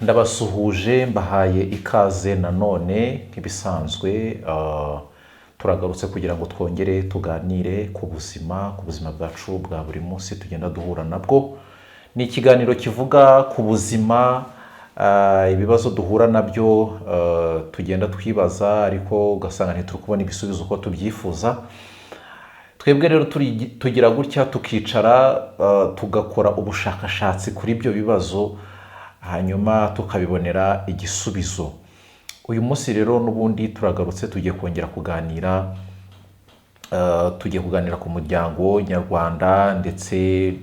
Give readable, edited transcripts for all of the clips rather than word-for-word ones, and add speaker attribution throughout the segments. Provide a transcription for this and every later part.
Speaker 1: Ndabasuhuje mbahaye ikaze nanone nk'ibisanzwe. Turagarutse kugira ngo twongere tuganire ku buzima bwacu bwa buri munsi tugenda duhura nabwo. Ni ikiganiro kivuga ku buzima, ibibazo duhura nabyo, tugenda twibaza ariko ugasanga ntituri kubona ibisubizo uko tubyifuza. Twebwe rero tugira gutya tukicara, tugakora ubushakashatsi kuri ibyo bibazo, hanyuma tukabibonera igisubizo. Uyu munsi rero n'ubundi turagarutse tugiye kongera kuganira, ku muryango nyarwanda ndetse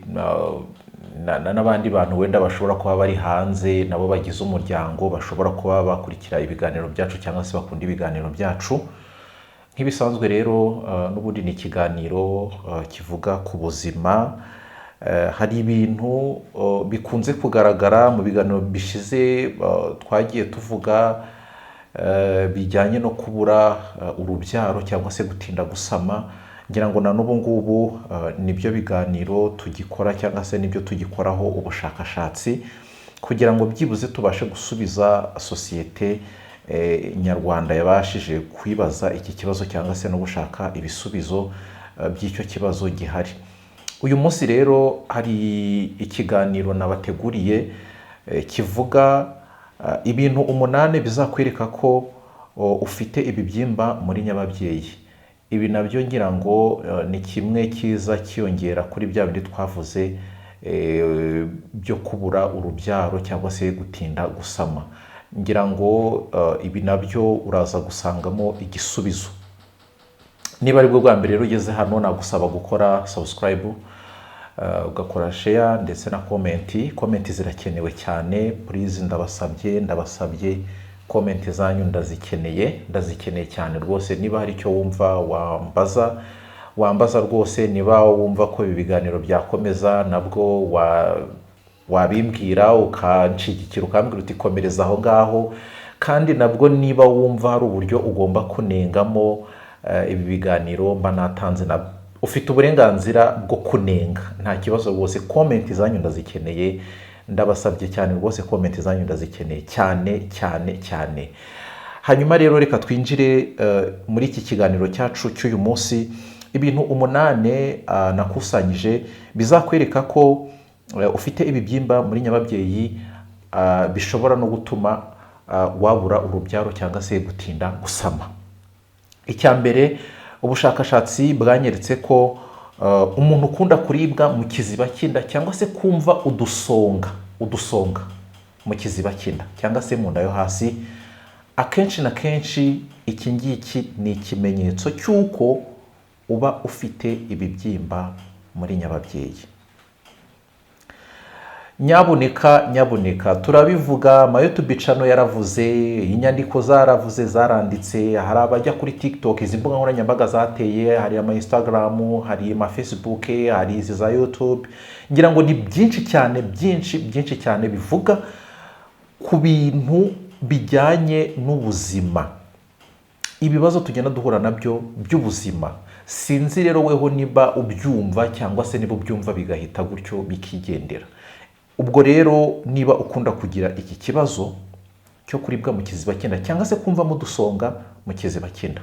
Speaker 1: n'abandi bantu wenda bashobora kuba bari hanze nabo bagize umuryango, bashobora kuba bakurikira ibiganiro byacu cyangwa se bakunda ibiganiro byacu. Nk'ibisanzwe rero n'ubundi ni ikiganiro kivuga ku buzima. Hari ibintu bikunze kugaragara mu biganiro bishize twagiye tuvuga, bijyanye no kubura urubyaro cyangwa se gutinda gusama. Ngira ngo na n'ubu ngubu nibyo biganiro tugikora cyangwa se nibyo tugikoraho ubushakashatsi kugira ngo byibuze tubashe gusubiza sosiyete nyarwanda yabashije kwibaza iki kibazo cyangwa se no gushaka ibisubizo by'icyo kibazo gihari. Uyu munsi rero hari ikiganiro nabateguriye kivuga ibintu 8 bizakwereka ko ufite ibibyimba muri nyababyeyi. Ibi nabyo ngira ngo ni kimwe kiza kiyongera kuri bya bindi twavuze byo kubura urubyaro cyangwa se gutinda gusama. Ngira ngo ibi nabyo uraza gusangamo igisubizo. Niba ari bwo bwa mbere rero ugeze hano, nagusaba gukora subscribe, ugakora share ndetse na comment zirakenewe cyane. Please ndabasabye comment zanyu ndazikeneye cyane rwose. Niba hari icyo wumva wambaza rwose, niba wumva ko ibi biganiro byakomeza nabwo wabimbwira ukanshigikira, ukambwira uti komereza aho ngaho. Kandi nabwo niba wumva hari uburyo ugomba kunengamo ibi biganiro mba natanze, ufite uburenganzira bwo kunenga, nta kibazo rwose. Comment zanyu ndazikeneye, ndabasabye cyane rwose, comment zanyu ndazikeneye cyane. Hanyuma rero reka twinjire muri iki kiganiro cyacu cy'uyu munsi. Ibintu 8 nakusanyije bizakwereka ko ufite ibibyimba muri nyababyeyi, bishobora no gutuma wabura urubyaro cyangwa se gutinda gusama. Icya mbere, ubushakashatsi bwanyeretse ko umuntu ukunda kuribwa mu kiziba cy'inda cyangwa se kumva udusonga mu kiziba cy'inda cyangwa se mu nda yo hasi, akenshi na kenshi iki ngiki ni ikimenyetso cy'uko uba ufite ibibyimba muri nyababyeyi. Nyabuneka turabivuga, ama YouTube channel yaravuze, inyandiko zaravuze, zaranditse. Hari abajya kuri TikTok, izi mbuga nkoranyambaga zateye, hari ama Instagram, hari ama Facebook, hari izi za YouTube. Ngira ngo ni byinshi cyane bivuga ku bintu bijyanye n'ubuzima, ibibazo tugenda duhura nabyo by'ubuzima. Sinzi rero weho niba ubyumva cyangwa se niba ubyumva bigahita gutyo bikigendera. Ubwo rero niba ukunda kugira iki kibazo cyo kuribwa mu kiziba cy'inda cyangwa se kumva mu dusonga mu kiziba cy'inda,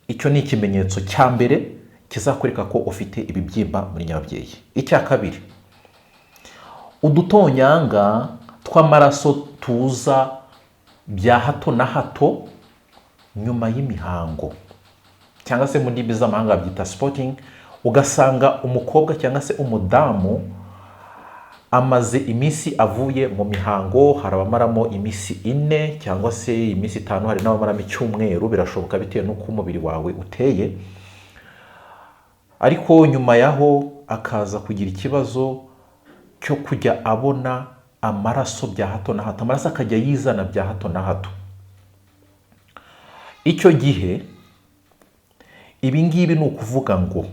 Speaker 1: icyo ni ikimenyetso cya mbere kizakwereka ko ufite ibibyimba muri nyababyeyi. Icya kabiri, udutonyanga tw'amaraso tuza bya hato na hato nyuma y'imihango cyangwa se mu ndimi z'amahanga byita spotting. Ugasanga umukobwa cyangwa se umudamu amaze iminsi avuye mu mihango, hari abamaramo iminsi 4 cyangwa se iminsi 5, hari n'abamaramo icyumweru, birashoboka bitewe n'uko umubiri wawe uteye. Ariko nyuma yaho akaza kugira ikibazo cyo kujya abona amaraso bya hato na hato, amaraso akajya yizana bya hato na hato. Icyo gihe ibi ngibi ni ukuvuga ngo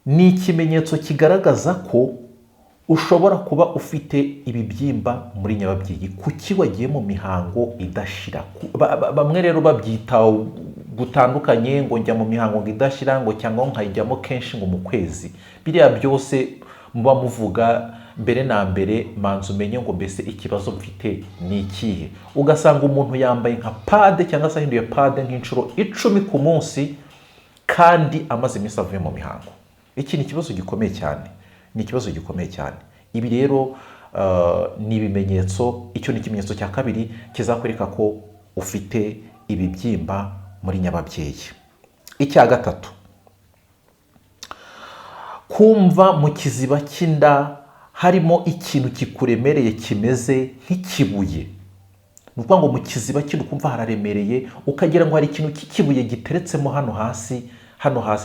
Speaker 1: ni ikimenyetso kigaragaza ko ushobora kuba ufite ibibyimba muri nyababyeyi kuki wagiye mu mihango idashira. Bamwe rero babyita gutandukanye, ngo njya mu mihango idashira, ngo cyangwa nkayijyamo kenshi ngo mu kwezi. Biriya byose muba muvuga mbere na mbere manza umenye ngo mbese ikibazo mfite ni ikihe. Ugasanga umuntu yambaye nka pade cyangwa se ahinduye pade nk'inshuro 10 ku munsi kandi amaze iminsi avuye mu mihango. Iki ni ikibazo gikomeye cyane, ni ikibazo gikomeye cyane. Ibi rero ni ibimenyetso. Icyo ni ikimenyetso cya kabiri kizakwereka ko ufite ibibyimba muri nyababyeyi. Icya gatatu, kumva mu kiziba cy'inda harimo ikintu kikuremereye kimeze nk'ikibuye. Ni ukuvuga ngo mu kiziba cy'inda ukumva hararemereye, ukagira ngo hari ikintu cy'ikibuye giteretsemo hano hasi,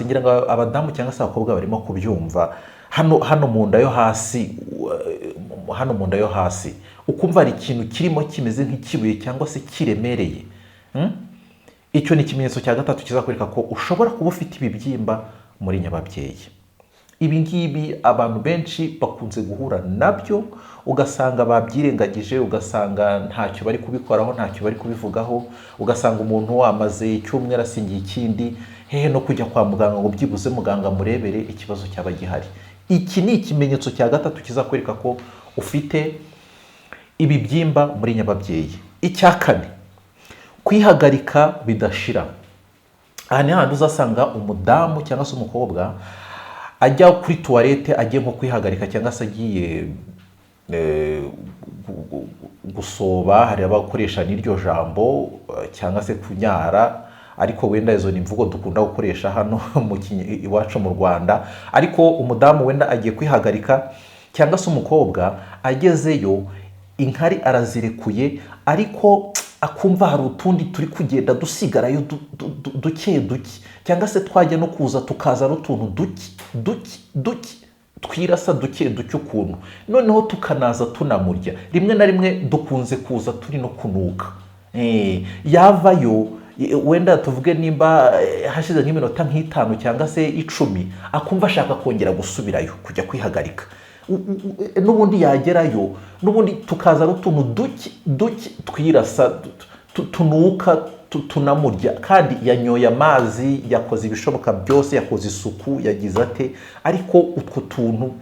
Speaker 1: ngira ngo abadamu cyangwa se abakobwa barimo kubyumva, hano mu nda yo hasi, ukumva hari ikintu kirimo kimeze nk'ikibuye cyangwa se kiremereye. Icyo ni ikimenyetso cya gatatu kizakwereka ko ushobora kuba ufite ibibyimba muri nyababyeyi. Ibi ngibi abantu benshi bakunze guhura nabyo, ugasanga babyirengagije, ugasanga ntacyo bari kubikoraho, ntacyo bari kubivugaho, ugasanga umuntu wamaze icyumweru asingiye ikindi, hehe no kujya kwa muganga ngo byibuze muganga murebere ikibazo cyaba gihari. Iki ni ikimenyetso cya gatatu kizakwereka ko ufite ibibyimba muri nyababyeyi. Icya kane, kwihagarika bidashira. Aha ni handi uzasanga umudamu cyangwa se umukobwa ajya kuri tuwarete, agiye nko kwihagarika cyangwa se agiye gusoba, hari abakoresha n'iryo jambo, cyangwa se kunyara, ariko wenda izo ni imvugo dukunda gukoresha hano iwacu mu Rwanda. Ariko umudamu wenda agiye kwihagarika cyangwa se umukobwa agezeyo, inkari arazirekuye, ariko akumva hari utundi turi kugenda dusigarayo duke cyangwa se twajya no kuza tukaza n'utuntu duke twirasa duke ukuntu, noneho tukanaza tunamurya. Rimwe na rimwe dukunze kuza turi no kunuka. Yavayo wenda tuvuge nimba hashize nk'iminota nk'itanu cyangwa se 10, akumva ashaka kongera gusubirayo kujya kwihagarika. N'ubundi yagerayo, n'ubundi tukaza n'utuntu duke twirasa tunuka tunamurya, kandi yanyoye amazi, yakoze ibishoboka byose, yakoze isuku, yagize ate, ariko utwo tuntu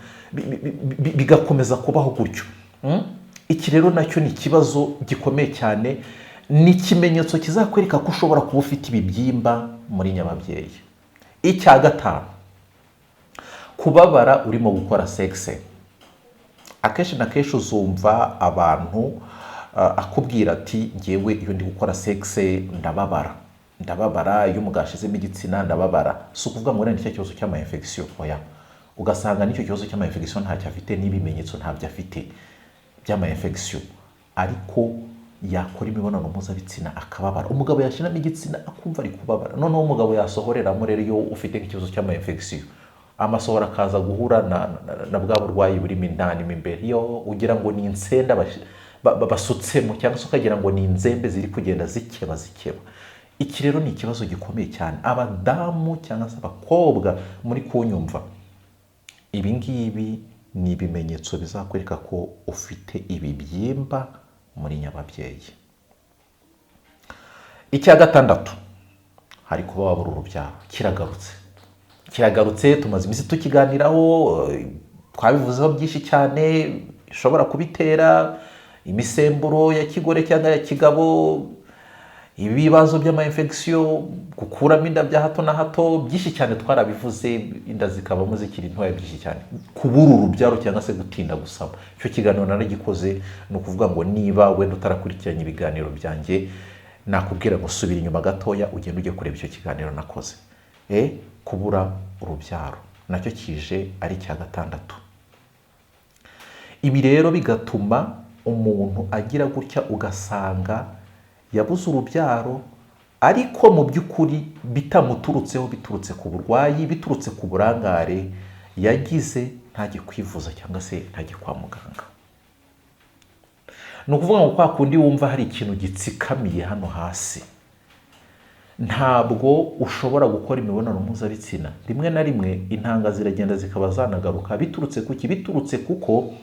Speaker 1: bigakomeza kubaho gutyo. Iki rero nacyo ni ikibazo gikomeye cyane, ni ikimenyetso kizakwereka ko ushobora kuba ufite ibibyimba muri nyababyeyi. Icya gatanu, kubabara urimo gukora sexe. Akenshi na kenshi uzumva abantu akubwira ati ngewe iyo ndi gukora sexe ndababara, iyo mugashizemo igitsina ndababara. Si ukuvuga ngo nicyo kibazo cy'ama infection, oya. Ugasanga nicyo kibazo cy'ama infection ntacyo afite, n'ibimenyetso ntabyo afite by'ama infection, ariko yakora imibonano mpuzabitsina akababara. Umugabo yashyiramo igitsina akumva ari kubabara, noneho umugabo yasohoreramo. Rero iyo ufite ikibazo cy'ama infection, amasohora akaza guhura na bwa burwayi burimo indani imbere, iyo ugira ngo ni insenda basutsemo, cyangwa se ukagira ngo ni inzembe ziri kugenda zikeba. Iki rero ni ikibazo gikomeye cyane. Abadamu cyangwa se abakobwa muri kunyumva, ibi ngibi ni ibimenyetso bizakwereka ko ufite ibibyimba muri nyababyeyi. Icya gatandatu, hari kuba wabura urubyaro. Kiragarutse, tumaze iminsi tukiganiraho, twabivuzeho byinshi cyane. Ishobora kubitera imisemburo ya kigore cyangwa ya kigabo, ibibazo by'ama infection, gukuramo inda bya hato na hato, byinshi cyane twarabivuze, inda zikabamo zikiri ntoya, byinshi cyane. Kubura urubyaro cyangwa se gutinda gusama, icyo kiganiro naragikoze. Ni ukuvuga ngo niba wenda utarakurikiranye ibiganiro byanjye, nakubwira ngo subira inyuma gatoya ugende ujye kureba icyo kiganiro nakoze. Kubura urubyaro nacyo kije ari icya gatandatu. Ibi rero bigatuma umuntu agira gutya, ugasanga yabuze urubyaro, ariko mu by'ukuri bitamuturutseho, biturutse ku burwayi, biturutse ku burangare yagize, ntajye kwivuza cyangwa se ntajye kwa muganga. Ni ukuvuga ngo kwa kundi wumva hari ikintu gitsikamiye hano hasi, ntabwo ushobora gukora imibonano mpuzabitsina. Rimwe na rimwe intanga ziragenda zikaba zanagaruka. Biturutse kuki? Biturutse kuko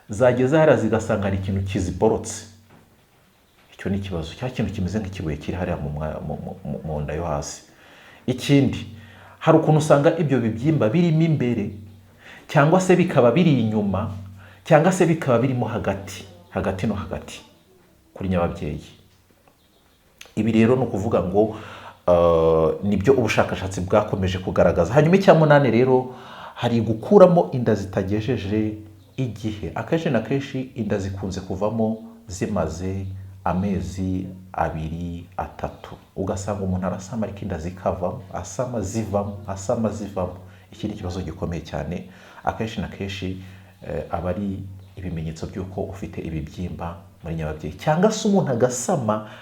Speaker 1: zageze hariya zigasanga hari ikintu kiziborotse. Icyo ni ikibazo, cya kintu kimeze nk'ikibuye kiri hariya mu nda yo hasi. Ikindi, hari ukuntu usanga ibyo bibyimba birimo imbere, cyangwa se bikaba biri inyuma, cyangwa se bikaba birimo hagati no hagati kuri nyababyeyi. Ibi rero ni ukuvuga ngo nibyo ubushakashatsi bwakomeje kugaragaza. Hanyuma icya munani rero hari gukuramo inda zitagejeje igihe. Akenshi na kenshi inda zikunze kuvamo zimaze amezi 2, 3, ugasanga umuntu arasama ariko inda zikavamo, asama zivamo. Iki ni ikibazo gikomeye cyane. Akenshi na kenshi aba ari ibimenyetso by'uko ufite ibibyimba muri nyababyeyi. Cyangwa se umuntu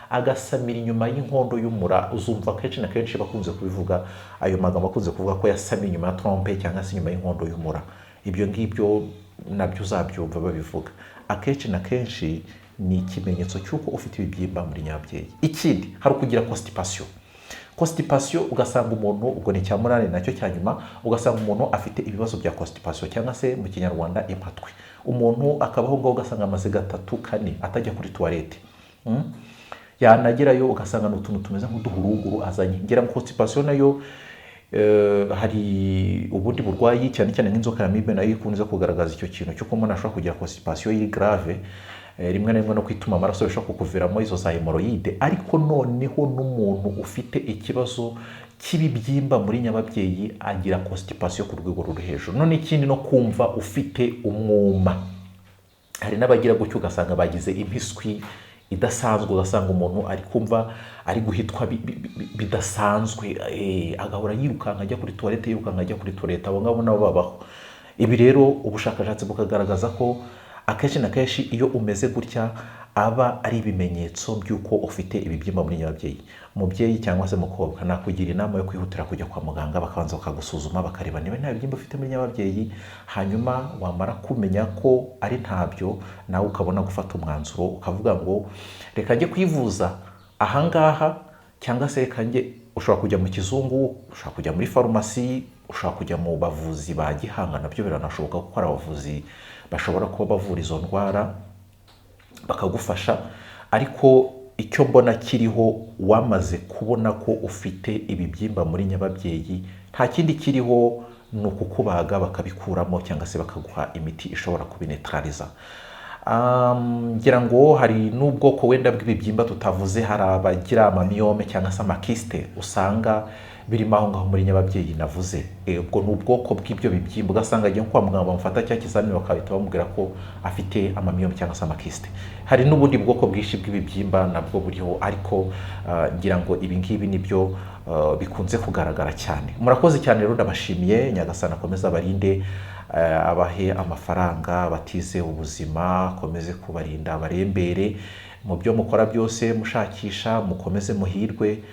Speaker 1: agasamira inyuma y'inkondo y'umura. Uzumva kenshi na kenshi bakunze kubivuga ayo magambo, akunze kuvuga ko yasamiye inyuma ya trompe cyangwa se inyuma y'inkondo y'umura. Ibyo ngibyo nabyo uzabyumva babivuga. Akenshi na kenshi ni ikimenyetso cy'uko ufite ibibyimba muri nyababyeyi. Ikindi hari ukugira constipation, ugasanga umuntu, ubwo ni icya munani nacyo cya nyuma, ugasanga umuntu afite ibibazo bya constipation cyangwa se mu kinyarwanda impatwe. Umuntu akabaho ngo ugasanga amaze 3, 4 atajya kuri toilette. Yanagerayo ugasanga n'utuntu tumeze nk'uduhuruguru azanye. Ngira ngo constipation nayo hari ubundi burwayi cyane cyane nk'inzoka ya amibe nayo ikunze kugaragaza icyo kintu cyo ko umuntu ashobora kugira constipation yiri grave, rimwe na rimwe no kwituma amaraso bishobora kukuviramo izo za hemorrhoide. Ariko noneho n'umuntu ufite ikibazo cy'ibibyimba muri nyababyeyi agira constipation ku rwego ruri hejuru. None ikindi no kumva ufite umwuma. Hari n'abagira gutyo ugasanga bagize impiswi idasanzwe, ugasanga umuntu ari kumva ari guhitwa bidasanzwe, agahora yirukanka ajya kuri toilette, abo ngabo nabo babaho. Ibi rero ubushakashatsi bukagaragaza ko akenshi na kenshi iyo umeze gutya aba ari ibimenyetso by'uko ufite ibibyimba muri nyababyeyi. Umubyeyi cyangwa se mukobwa nakugira inama yo kwihutira kujya kwa muganga, bakabanza bakagusuzuma bakareba niba nta bibyimba ufite muri nyababyeyi. Hanyuma wamara kumenya ko ari ntabyo, nawe ukabona gufata umwanzuro ukavuga ngo reka njye kwivuza ahangaha, cyangwa se reka njye, ushobora kujya mu kizungu, ushobora kujya muri farumasi, ushobora kujya mu bavuzi ba gihanga, nabyo biranashoboka ko ari abavuzi bashobora kuba bavura izo ndwara bakagufasha. Ariko icyo mbona kiriho, wamaze kubona ko ufite ibibyimba muri nyababyeyi, nta kindi kiriho ni ukukubaga bakabikuramo cyangwa se bakaguha imiti ishobora kubinetraliza. Ngira ngo hari n'ubwoko wenda bw'ibibyimba tutavuze. Hari abagira amamiyome cyangwa se amakiste, usanga birimo aho ngaho muri nyababyeyi navuze. Ubwo ni ubwoko bw'ibyo bibyimba, ugasanga agiye kwa muganga bamufata cya kizamini bakahita bamubwira ko afite amamiyome cyangwa se amakiste. Hari n'ubundi bwoko bwinshi bw'ibibyimba nabwo buriho, ariko ngira ngo ibi ngibi nibyo bikunze kugaragara cyane. Murakoze cyane rero, ndabashimiye. Nyagasani akomeze abarinde, abahe amafaranga, batize ubuzima, akomeze kubarinda, abarembere mu byo mukora byose mushakisha, mukomeze muhirwe.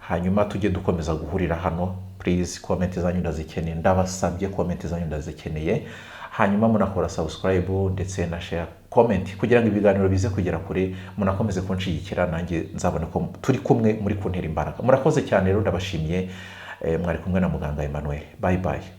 Speaker 1: Hanyuma tujye dukomeza guhurira hano. Please, comment zanyu ndazikeneye, ndabasabye comment zanyu ndazikeneye. Hanyuma munakora subscribe ndetse na share comment kugira ngo ibiganiro bize kugera kure. Munakomeze kunshigikira, nanjye nzabone ko turi kumwe muri kuntera imbaraga. Murakoze cyane rero, ndabashimiye. Mwari kumwe na muganga Emmanuel. Bye bye.